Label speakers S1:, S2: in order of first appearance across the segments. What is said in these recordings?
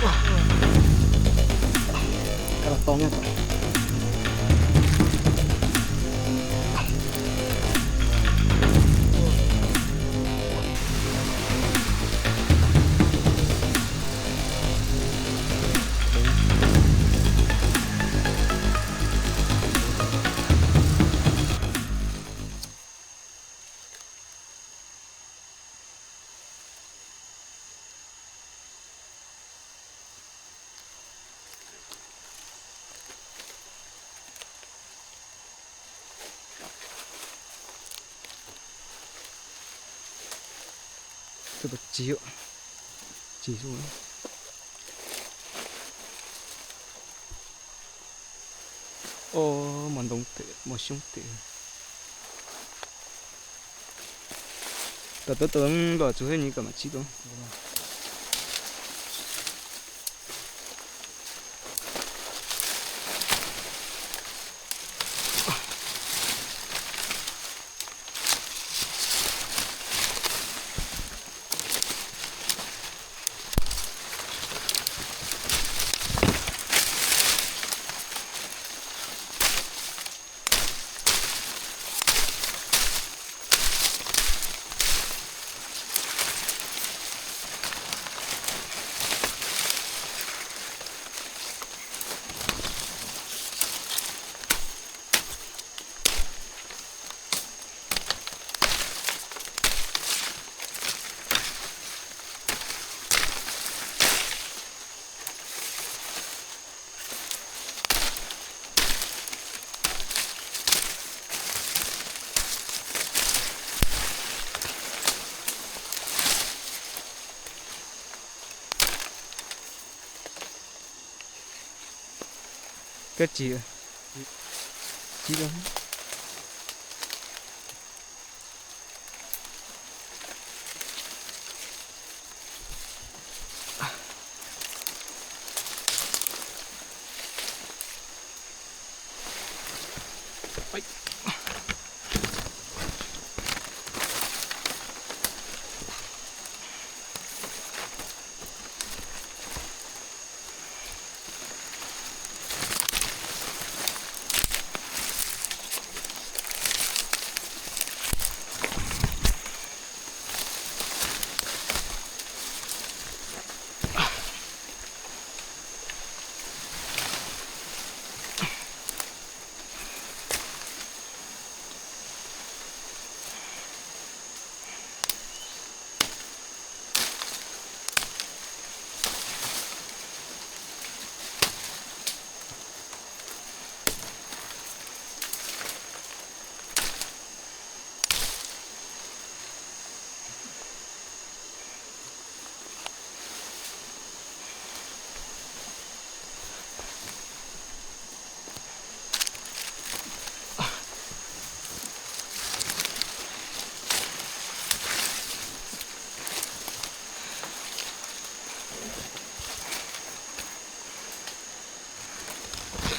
S1: Cái là to nha. Tôi bật chỉ xuống. Ô, mình đồng tự, một súng tự. Tôi tưởng bảo chú hay như cả mà chỉ đâu. Cái chỉ đâu.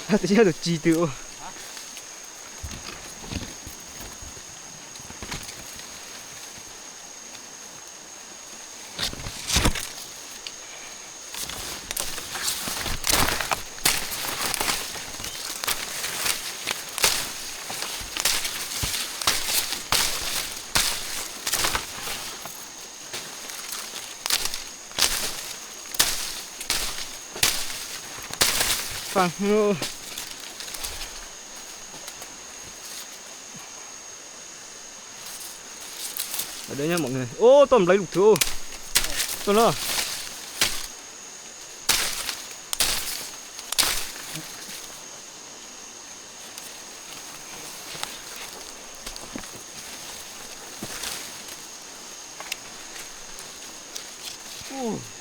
S1: Hạt chỉ được chi tiêu. Phẳng ngô. Ở đây nha mọi người. Ô, tôi lấy lục thú. Tôi nó.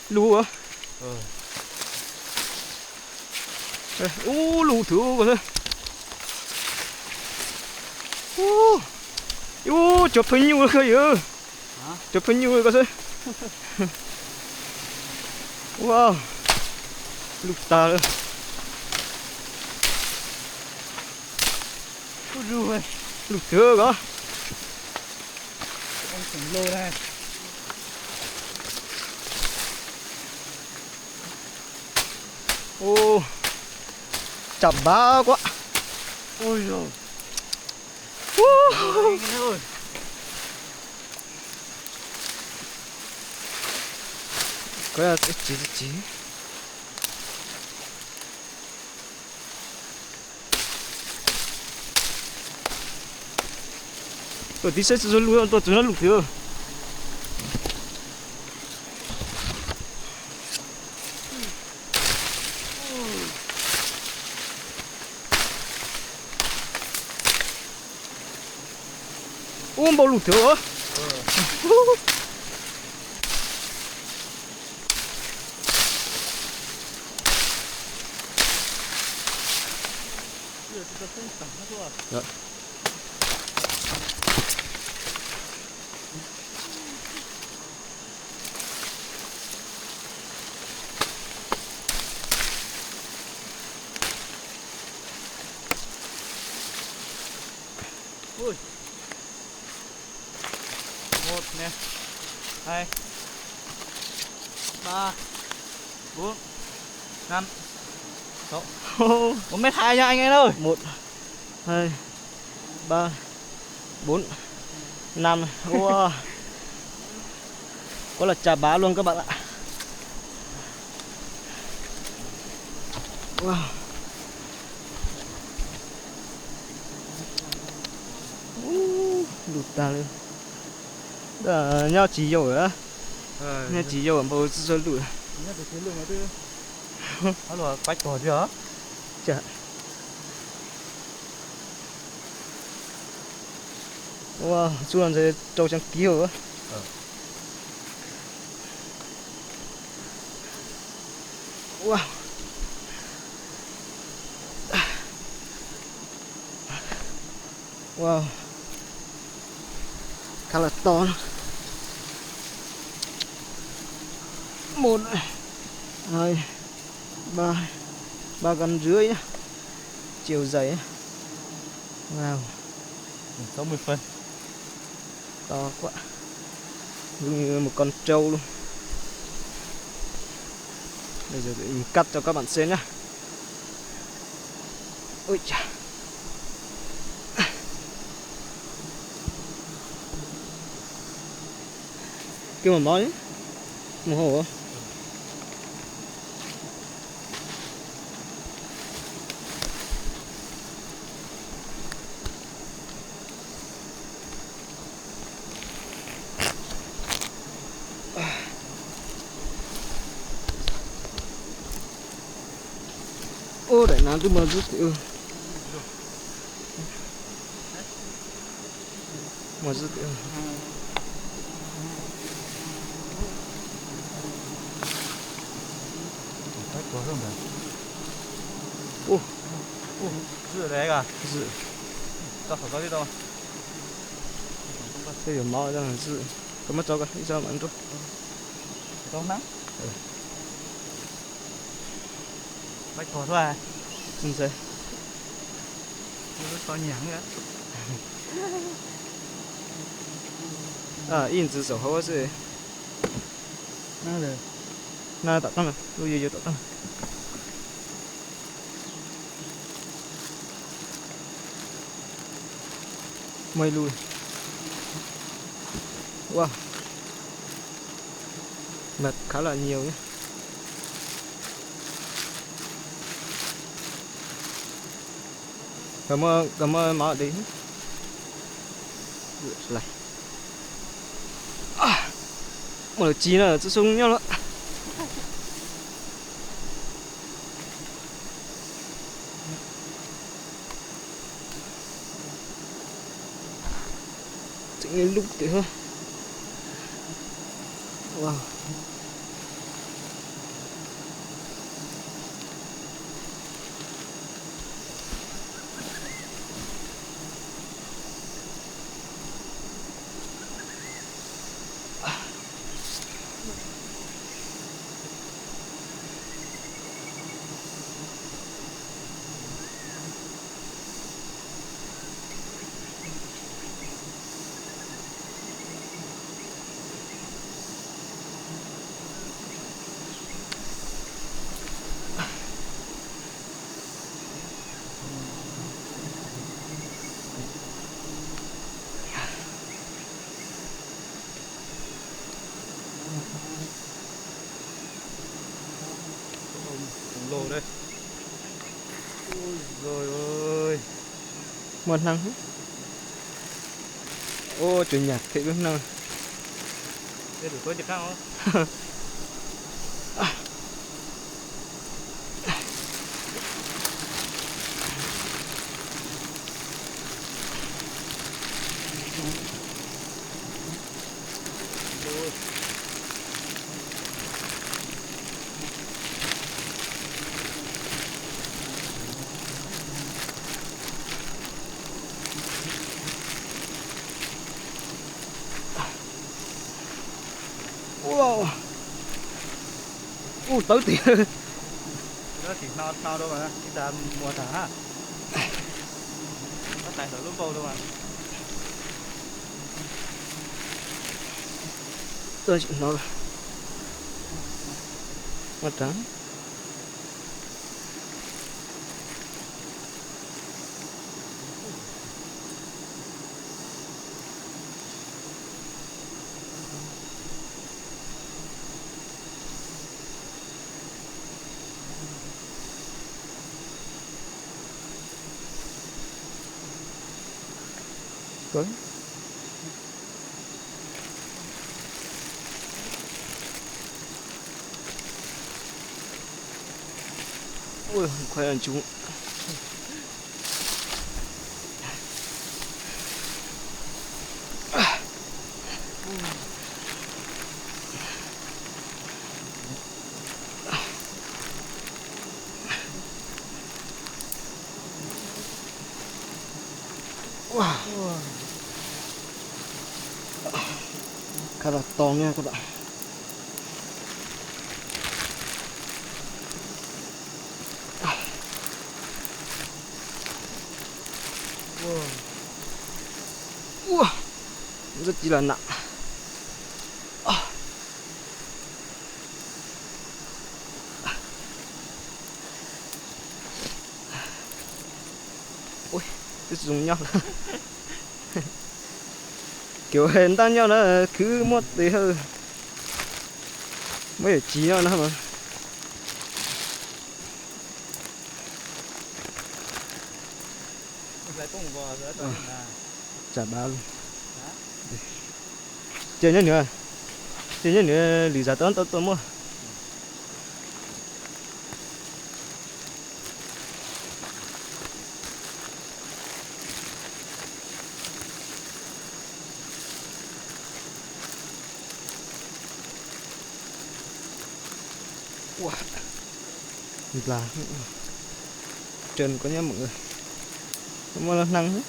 S1: Lù á. Lù thú rồi. Chụp hình như khơi ư. Chụp hình như có sao. Wow. Lục ta rồi. Lục thưa có.
S2: Con khổng lồ này.
S1: Ô, chặt bá quá.
S2: Ôi rồi. Ôi.
S1: Cái là chỉ. Tôi tí sẽ sử dụng tôi nó lục thừa. Bao lục thừa. Dạ.
S2: Ui. 1 nè. 2 3 4 5 6 1m2 nha anh em ơi.
S1: 1 2 3 4 5. Wow. Có là chà bá luôn các bạn ạ. Wow. Lụt ta lên. Đó, nhau chỉ dầu á. Nhau chỉ dầu bao giờ lụt.
S2: Nhá được cái lượng nó tư. Nó là quách cỏ chưa?
S1: Chà. Wow, chú làm gì trâu chẳng ký hả? Wow. Wow. Khá là to. 1 2 3 cân rưỡi nhá. Chiều dày. Wow.
S2: 60 phân.
S1: To quá. Như một con trâu luôn. Bây giờ mình cắt cho các bạn xem nhá. Ôi chà. Kêu mà nói mồ hôi. Ô để nám tôi mà rút thì mà rút thì
S2: Quách cỏ không phải.
S1: ô
S2: Dự đấy cả.
S1: dự
S2: Tao phải có đi đâu.
S1: cái điểm máu ra là dự có mất cho cái đi ra mà ăn chút
S2: Có nắng. Quách cỏ thôi à.
S1: xin xe
S2: Nó to nhàng nữa.
S1: à in từ sổ hố gì
S2: Nó được.
S1: na tạo tăng lui vô tạo tăng mây lui wow mệt khá là nhiều nhé. Cảm ơn mọi đến lại một chín là sẽ sung nhau đó. Chính lúc thì hơn wow.
S2: khổng lồ đây. Ôi rồi ơi.
S1: Một năng. Ô chủ nhật thì biết năng.
S2: Đây đủ có chụp khác không?
S1: Wow. Tới tiền.
S2: Đó thì no đâu mà, chúng ta mua thả ha. Nó tại thử lúc vô đâu mà.
S1: Tôi chỉ nó mặt trắng. Tới. Ôi, khỏe anh chúng. Wow. Khá là to nha các bạn. Wow. Rất chỉ là nặng. Ôi, cứ dùng nhau. Kiểu hẹn tan nhau là cứ một tí hơn mới để trí nhau nữa mà.
S2: Lại có một bò nữa rồi là
S1: Chả bao luôn. Chơi nhá nữa. Chơi nhá nữa lý giá tôi mua. Wow. Là trơn có nhá mọi người. Không có năng hết.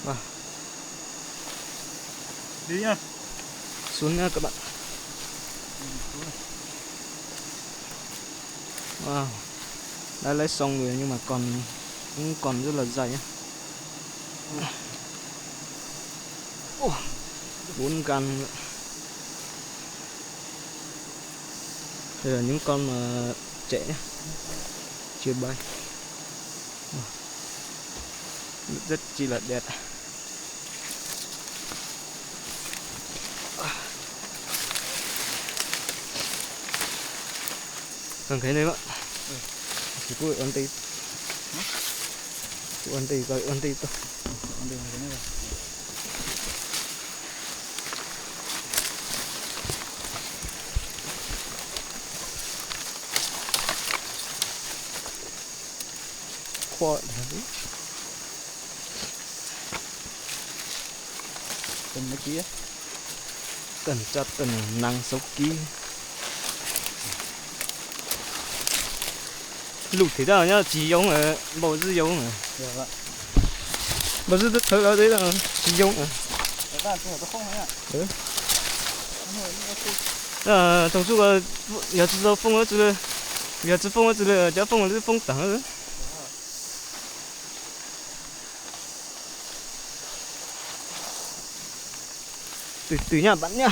S1: Wow.
S2: đi nhá.
S1: Xuống nha các bạn. Wow. Đã lấy xong rồi nhưng mà cũng còn rất là dày nhá. 4 căn nữa. Đây là những con mà trẻ nhá, chưa bay. Rất chi là đẹp. Còn cái này mà. Chỉ có ổn định. Ổn định rồi, ổn định thôi.
S2: Ổn định cái này rồi.
S1: Khoa
S2: Từng mấy kia.
S1: tần cho tần năng sốc ký. Lục thế nào nhá, chỉ dùng ở bộ dư dùng ở.
S2: Được ạ.
S1: Bộ dư thử ở đấy là chỉ dùng ở.
S2: Cái này tôi không thấy ạ.
S1: Ừ. Tổng số là giờ chỉ phong ở chỗ giờ chỉ phong ở chỗ giờ phong ở phong tầng rồi. Từ từ nha bạn nha.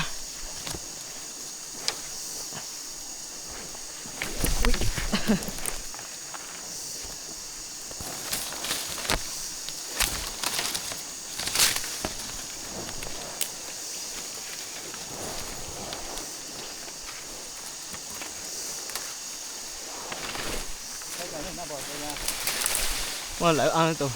S1: Ui. Lại ăn tao.